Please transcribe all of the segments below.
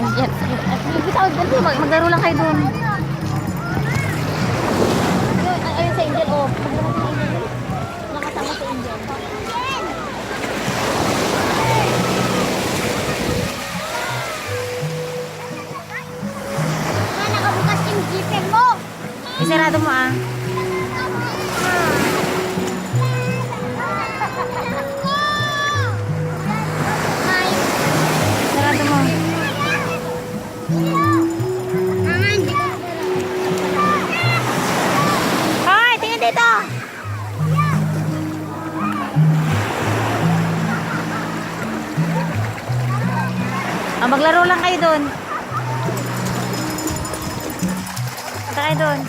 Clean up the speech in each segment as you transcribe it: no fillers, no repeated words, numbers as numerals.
Jet ski. Bitaw, maglaro lang kayo doon. Ayun sa Angel, oh. Maglaro sa Angel. Nakasama sa Angel. Nakabukas yung jeepin mo. Isarado mo ah. Isarado mo. Hoy, tingin dito. Ah, maglaro lang kayo doon. Punta kayo doon.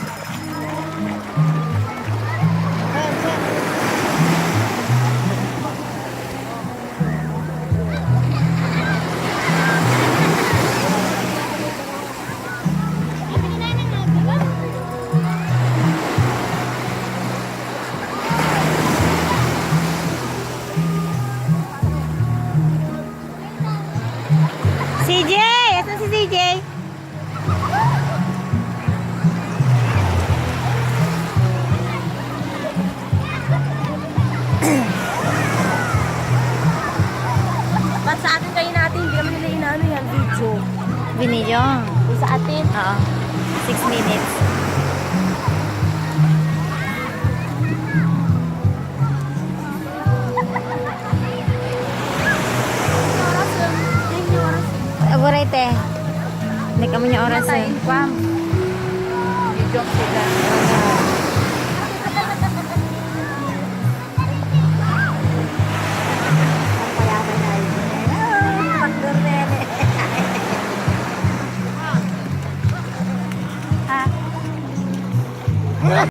CJ! Asan si CJ? Ba't sa atin kayo natin? Hindi naman nila inaano yan, video. Binidyo. Yung sa atin. Oo. 6 minutes. Aburete. Hindi kami niya oras eh. Video sila.